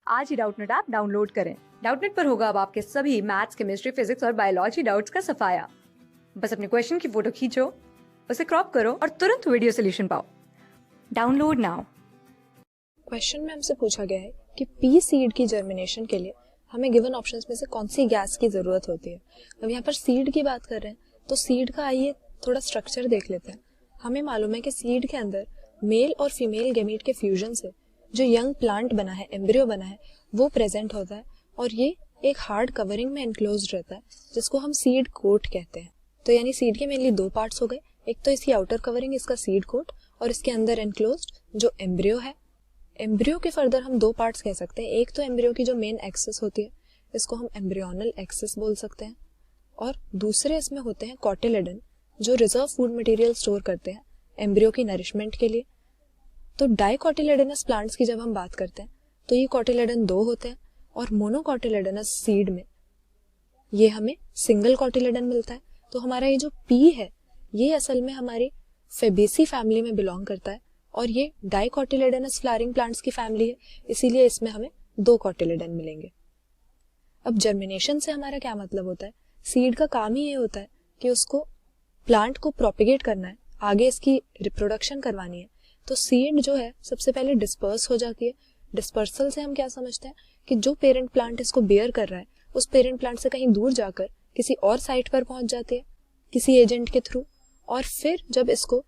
आज ही Doubtnut app download करें। Doubtnut पर होगा अब आपके सभी मैथ्स, केमिस्ट्री, फिजिक्स और बायोलॉजी डाउट्स का सफाया। बस अपने क्वेश्चन की फोटो खींचो, उसे क्रॉप करो और तुरंत वीडियो सोल्यूशन पाओ। Download now. क्वेश्चन में हमसे पूछा गया है कि पी सीड की जर्मिनेशन के लिए हमें गिवन ऑप्शंस में से कौन सी गैस की जरूरत होती है। अब यहाँ पर सीड की बात कर रहे हैं तो सीड का आइए थोड़ा स्ट्रक्चर देख लेते हैं। हमें मालूम है कि सीड के अंदर मेल और फीमेल गैमीट के फ्यूजन से जो यंग प्लांट बना है, एम्ब्रियो बना है, वो प्रेजेंट होता है और ये एक हार्ड कवरिंग में एनक्लोज्ड रहता है जिसको हम सीड कोट कहते हैं। तो यानी सीड के मेनली दो पार्ट्स हो गए, एक तो इसकी आउटर कवरिंग, इसका सीड कोट, और इसके अंदर एनक्लोज्ड जो एम्ब्रियो है। एम्ब्रियो के फर्दर हम दो पार्ट्स कह सकते हैं, एक तो एम्ब्रियो की जो मेन एक्सिस होती है इसको हम एम्ब्रियोनल एक्सिस बोल सकते हैं, और दूसरे इसमें होते हैं कॉटिलेडन जो रिजर्व फूड मटेरियल स्टोर करते हैं एम्ब्रियो की नरिशमेंट के लिए। तो डाइकोटिलेडनस प्लांट्स की जब हम बात करते हैं तो ये कॉटिलेडन दो होते हैं और मोनोकॉटिलेडनस सीड में ये हमें सिंगल कॉटिलेडन मिलता है। तो हमारा ये जो पी है ये असल में हमारी फेबेसी फैमिली में बिलोंग करता है और ये डाइकोटिलेडनस फ्लावरिंग प्लांट्स की फैमिली है, इसीलिए इसमें हमें दो कॉटिलेडन मिलेंगे। अब जर्मिनेशन से हमारा क्या मतलब होता है? सीड का काम ही ये होता है कि उसको प्लांट को प्रोपिगेट करना है, आगे इसकी रिप्रोडक्शन करवानी है। तो सीड जो है सबसे पहले डिस्पर्स हो जाती है। डिस्पर्सल से हम क्या समझते हैं कि जो पेरेंट प्लांट इसको बेयर कर रहा है उस पेरेंट प्लांट से कहीं दूर जाकर किसी और साइट पर पहुंच जाती है किसी एजेंट के थ्रू, और फिर जब इसको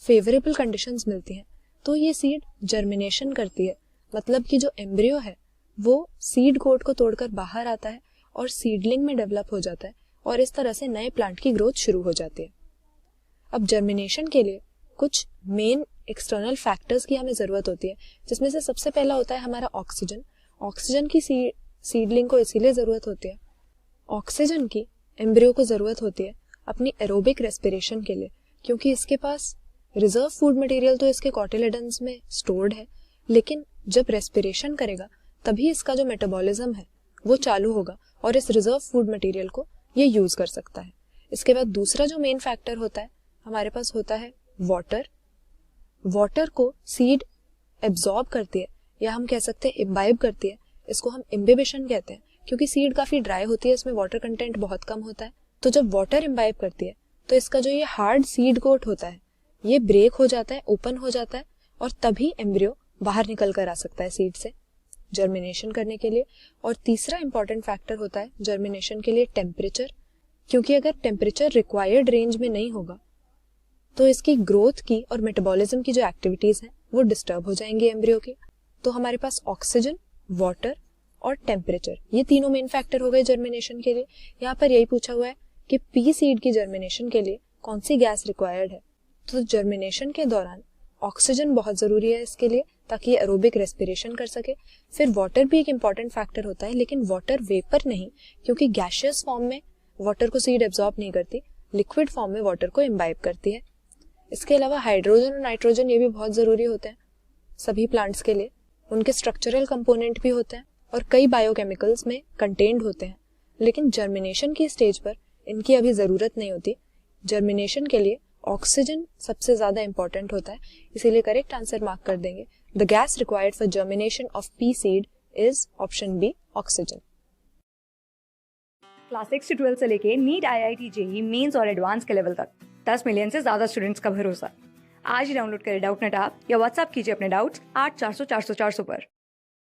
फेवरेबल कंडीशंस मिलती हैं तो ये सीड जर्मिनेशन करती है। मतलब कि जो एम्ब्रियो है वो सीड कोट को तोड़कर बाहर आता है और सीडलिंग में डेवलप हो जाता है और इस तरह से नए प्लांट की ग्रोथ शुरू हो जाती है। अब जर्मिनेशन के लिए कुछ मेन एक्सटर्नल फैक्टर्स की हमें जरूरत होती है, जिसमें से सबसे पहला होता है हमारा ऑक्सीजन। ऑक्सीजन की सीडलिंग को इसीलिए जरूरत होती है, ऑक्सीजन की एम्ब्रियो को जरूरत होती है अपनी एरोबिक रेस्पिरेशन के लिए, क्योंकि इसके पास रिजर्व फूड मटेरियल तो इसके कॉटिलेडन्स में स्टोर्ड है, लेकिन जब रेस्पिरेशन करेगा तभी इसका जो मेटाबॉलिज्म है वो चालू होगा और इस रिजर्व फूड मटेरियल को ये यूज कर सकता है। इसके बाद दूसरा जो मेन फैक्टर होता है हमारे पास होता है वाटर। वाटर को सीड एब्जॉर्ब करती है या हम कह सकते हैं इम्बाइब करती है, इसको हम इम्बिबिशन कहते हैं, क्योंकि सीड काफी ड्राई होती है, इसमें वाटर कंटेंट बहुत कम होता है। तो जब वाटर इम्बाइब करती है तो इसका जो ये हार्ड सीड कोट होता है ये ब्रेक हो जाता है, ओपन हो जाता है, और तभी एम्ब्रियो बाहर निकल कर आ सकता है सीड से जर्मिनेशन करने के लिए। और तीसरा इंपॉर्टेंट फैक्टर होता है जर्मिनेशन के लिए टेम्परेचर, क्योंकि अगर टेम्परेचर रिक्वायर्ड रेंज में नहीं होगा तो इसकी ग्रोथ की और मेटाबॉलिज्म की जो एक्टिविटीज हैं वो डिस्टर्ब हो जाएंगी एम्ब्रियो की। तो हमारे पास ऑक्सीजन, वाटर और टेम्परेचर, ये तीनों मेन फैक्टर हो गए जर्मिनेशन के लिए। यहाँ पर यही पूछा हुआ है कि पी सीड की जर्मिनेशन के लिए कौन सी गैस रिक्वायर्ड है। तो जर्मिनेशन के दौरान ऑक्सीजन बहुत जरूरी है इसके लिए ताकि ये एरोबिक रेस्पिरेशन कर सके। फिर वाटर भी एक इंपॉर्टेंट फैक्टर होता है, लेकिन वाटर वेपर नहीं, क्योंकि गैशियस फॉर्म में वाटर को सीड एब्जॉर्ब नहीं करती, लिक्विड फॉर्म में वाटर को इम्बाइब करती है। इसके अलावा हाइड्रोजन और नाइट्रोजन ये भी बहुत जरूरी होते हैं सभी प्लांट्स के लिए, उनके स्ट्रक्चरल कंपोनेंट भी होते हैं और कई बायोकेमिकल्स में कंटेन्ड होते हैं, लेकिन जर्मिनेशन की स्टेज पर इनकी अभी जरूरत नहीं होती। जर्मिनेशन के लिए ऑक्सीजन सबसे ज्यादा इंपॉर्टेंट होता है, इसीलिए करेक्ट आंसर मार्क कर देंगे। The gas required for germination of pea seed is option B, oxygen. Class 6 से 12 से लेके नीट, IIT, JEE मेंस और एडवांस के लेवल तक 10 मिलियन से ज्यादा स्टूडेंट्स का भरोसा। आज ही डाउनलोड करें डाउटनेट ऐप या व्हाट्सएप कीजिए अपने डाउट्स 8400 400 400 पर।